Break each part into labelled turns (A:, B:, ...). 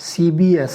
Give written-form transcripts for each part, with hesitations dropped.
A: CBS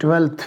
A: 12th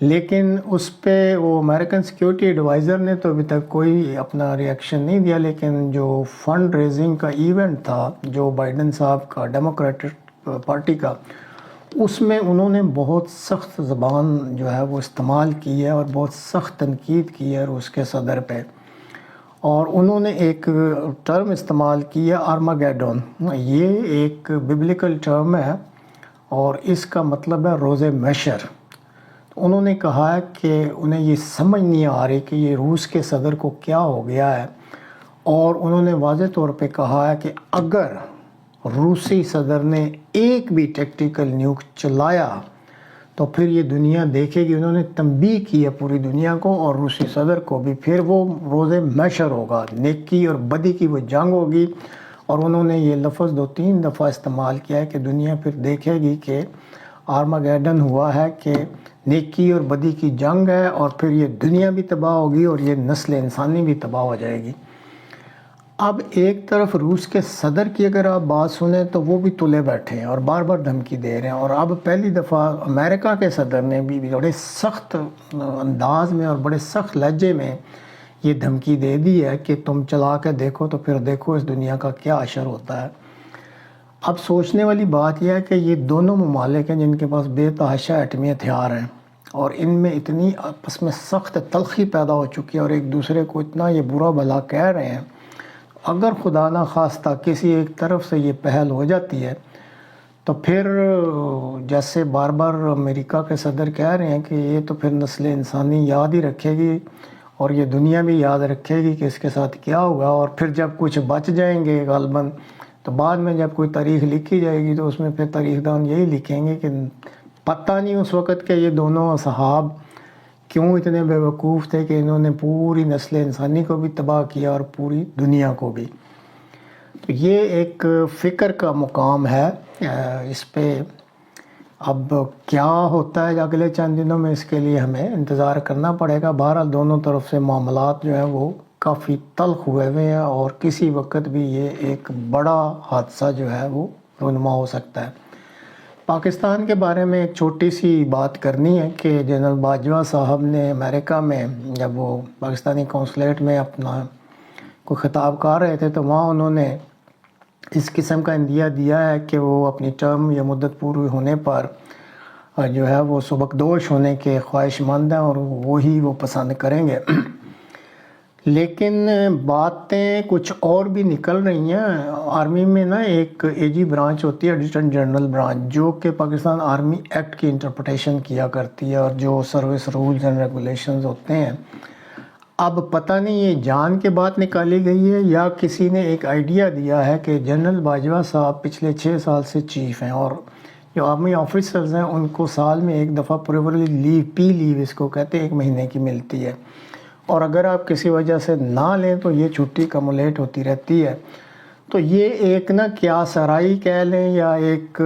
A: لیکن اس پہ وہ امریکن سیکیورٹی ایڈوائزر نے تو ابھی تک کوئی اپنا ریئیکشن نہیں دیا، لیکن جو فنڈ ریزنگ کا ایونٹ تھا جو بائیڈن صاحب کا ڈیموکریٹک پارٹی کا، اس میں انہوں نے بہت سخت زبان جو ہے وہ استعمال کی ہے اور بہت سخت تنقید کی ہے روس کے صدر پہ، اور انہوں نے ایک ٹرم استعمال کی ہے آرماگیڈون۔ یہ ایک ببلیکل ٹرم ہے اور اس کا مطلب ہے روز محشر۔ انہوں نے کہا ہے کہ انہیں یہ سمجھ نہیں آ رہی کہ یہ روس کے صدر کو کیا ہو گیا ہے، اور انہوں نے واضح طور پہ کہا ہے کہ اگر روسی صدر نے ایک بھی ٹیکٹیکل نیوک چلایا تو پھر یہ دنیا دیکھے گی۔ انہوں نے تنبیہ کی ہے پوری دنیا کو اور روسی صدر کو بھی، پھر وہ روز محشر ہوگا، نیکی اور بدی کی وہ جنگ ہوگی۔ اور انہوں نے یہ لفظ 2-3 دفعہ استعمال کیا ہے کہ دنیا پھر دیکھے گی کہ آرماگیڈن ہوا ہے، کہ نیکی اور بدی کی جنگ ہے، اور پھر یہ دنیا بھی تباہ ہوگی اور یہ نسل انسانی بھی تباہ ہو جائے گی۔ اب ایک طرف روس کے صدر کی اگر آپ بات سنیں تو وہ بھی تلے بیٹھے ہیں اور بار بار دھمکی دے رہے ہیں، اور اب پہلی دفعہ امریکہ کے صدر نے بھی بڑے سخت انداز میں اور بڑے سخت لہجے میں یہ دھمکی دے دی ہے کہ تم چلا کے دیکھو تو پھر دیکھو اس دنیا کا کیا اثر ہوتا ہے۔ اب سوچنے والی بات یہ ہے کہ یہ دونوں ممالک ہیں جن کے پاس بے تحاشا ایٹمی ہتھیار ہیں، اور ان میں اتنی آپس میں سخت تلخی پیدا ہو چکی ہے اور ایک دوسرے کو اتنا یہ برا بھلا کہہ رہے ہیں۔ اگر خدا نہ خواستہ کسی ایک طرف سے یہ پہل ہو جاتی ہے تو پھر جیسے بار بار امریکہ کے صدر کہہ رہے ہیں کہ یہ تو پھر نسل انسانی یاد ہی رکھے گی اور یہ دنیا بھی یاد رکھے گی کہ اس کے ساتھ کیا ہوگا، اور پھر جب کچھ بچ جائیں گے غالباً تو بعد میں جب کوئی تاریخ لکھی جائے گی تو اس میں پھر تاریخ دان یہی لکھیں گے کہ پتہ نہیں اس وقت کہ یہ دونوں اصحاب کیوں اتنے بے وقوف تھے کہ انہوں نے پوری نسل انسانی کو بھی تباہ کیا اور پوری دنیا کو بھی۔ تو یہ ایک فکر کا مقام ہے، اس پہ اب کیا ہوتا ہے اگلے چند دنوں میں اس کے لیے ہمیں انتظار کرنا پڑے گا۔ بہرحال دونوں طرف سے معاملات جو ہیں وہ کافی تلخ ہوئے ہیں اور کسی وقت بھی یہ ایک بڑا حادثہ جو ہے وہ رونما ہو سکتا ہے۔ پاکستان کے بارے میں ایک چھوٹی سی بات کرنی ہے کہ جنرل باجوہ صاحب نے امریکہ میں جب وہ پاکستانی قونصلیٹ میں اپنا کوئی خطاب کر رہے تھے تو وہاں انہوں نے اس قسم کا اندیہ دیا ہے کہ وہ اپنی ٹرم یا مدت پوری ہونے پر جو ہے وہ سبکدوش ہونے کے خواہش مند ہیں اور وہی وہ پسند کریں گے۔ لیکن باتیں کچھ اور بھی نکل رہی ہیں۔ آرمی میں نا ایک اے جی برانچ ہوتی ہے، ایڈجوٹنٹ جنرل برانچ، جو کہ پاکستان آرمی ایکٹ کی انٹرپریٹیشن کیا کرتی ہے اور جو سروس رولز اینڈ ریگولیشنز ہوتے ہیں۔ اب پتہ نہیں یہ جان کے بات نکالی گئی ہے یا کسی نے ایک آئیڈیا دیا ہے کہ جنرل باجوہ صاحب پچھلے 6 سال سے چیف ہیں، اور جو آرمی آفیسرز ہیں ان کو سال میں ایک دفعہ پریورلی لیو، پی لیو اس کو کہتے ہیں، 1 مہینے کی ملتی ہے، اور اگر آپ کسی وجہ سے نہ لیں تو یہ چھٹی کمولیٹ ہوتی رہتی ہے۔ تو یہ ایک نا کیا سرائی کہہ لیں یا ایک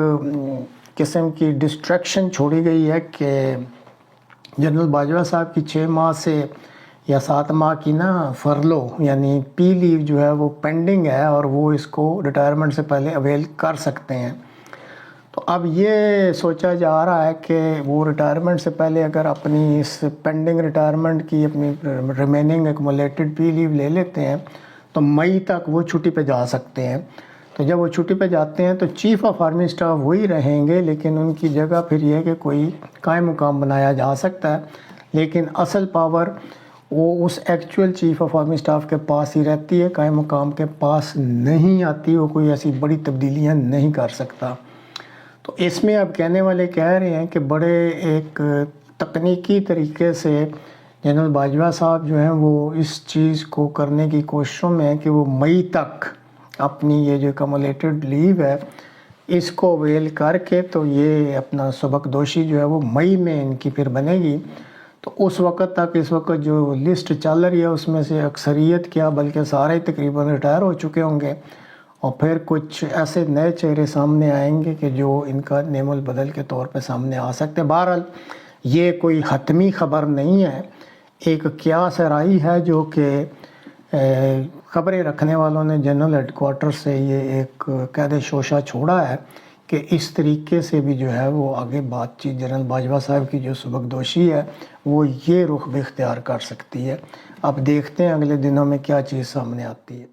A: قسم کی ڈسٹریکشن چھوڑی گئی ہے کہ جنرل باجوہ صاحب کی 6 ماہ سے یا 7 ماہ کی نا فرلو یعنی پی لیو جو ہے وہ پینڈنگ ہے اور وہ اس کو ریٹائرمنٹ سے پہلے اویل کر سکتے ہیں۔ تو اب یہ سوچا جا رہا ہے کہ وہ ریٹائرمنٹ سے پہلے اگر اپنی اس پینڈنگ ریٹائرمنٹ کی اپنی ریمیننگ ایکومولیٹڈ پی لیو لے لیتے ہیں تو مئی تک وہ چھٹی پہ جا سکتے ہیں۔ تو جب وہ چھٹی پہ جاتے ہیں تو چیف آف آرمی اسٹاف وہی رہیں گے، لیکن ان کی جگہ پھر یہ کہ کوئی قائم مقام بنایا جا سکتا ہے، لیکن اصل پاور وہ اس actual chief of army staff کے پاس ہی رہتی ہے، قائم مقام کے پاس نہیں آتی، وہ کوئی ایسی بڑی تبدیلیاں نہیں کر سکتا۔ تو اس میں اب کہنے والے کہہ رہے ہیں کہ بڑے ایک تکنیکی طریقے سے جنرل باجوہ صاحب جو ہیں وہ اس چیز کو کرنے کی کوششوں میں ہیں کہ وہ مئی تک اپنی یہ جو کمولیٹڈ لیو ہے اس کو اویل کر کے تو یہ اپنا سبکدوشی جو ہے وہ مئی میں ان کی پھر بنے گی۔ تو اس وقت تک، اس وقت جو لسٹ چل رہی ہے اس میں سے اکثریت کیا بلکہ سارے تقریباً ریٹائر ہو چکے ہوں گے، اور پھر کچھ ایسے نئے چہرے سامنے آئیں گے کہ جو ان کا نعم البدل کے طور پہ سامنے آ سکتے ہیں۔ بہرحال یہ کوئی حتمی خبر نہیں ہے، ایک قیاس رائی ہے جو کہ خبریں رکھنے والوں نے جنرل ہیڈ کوارٹر سے یہ ایک قید شوشہ چھوڑا ہے کہ اس طریقے سے بھی جو ہے وہ آگے بات چیت جنرل باجوہ صاحب کی جو سبکدوشی ہے وہ یہ رخ بھی اختیار کر سکتی ہے۔ اب دیکھتے ہیں اگلے دنوں میں کیا چیز سامنے آتی ہے۔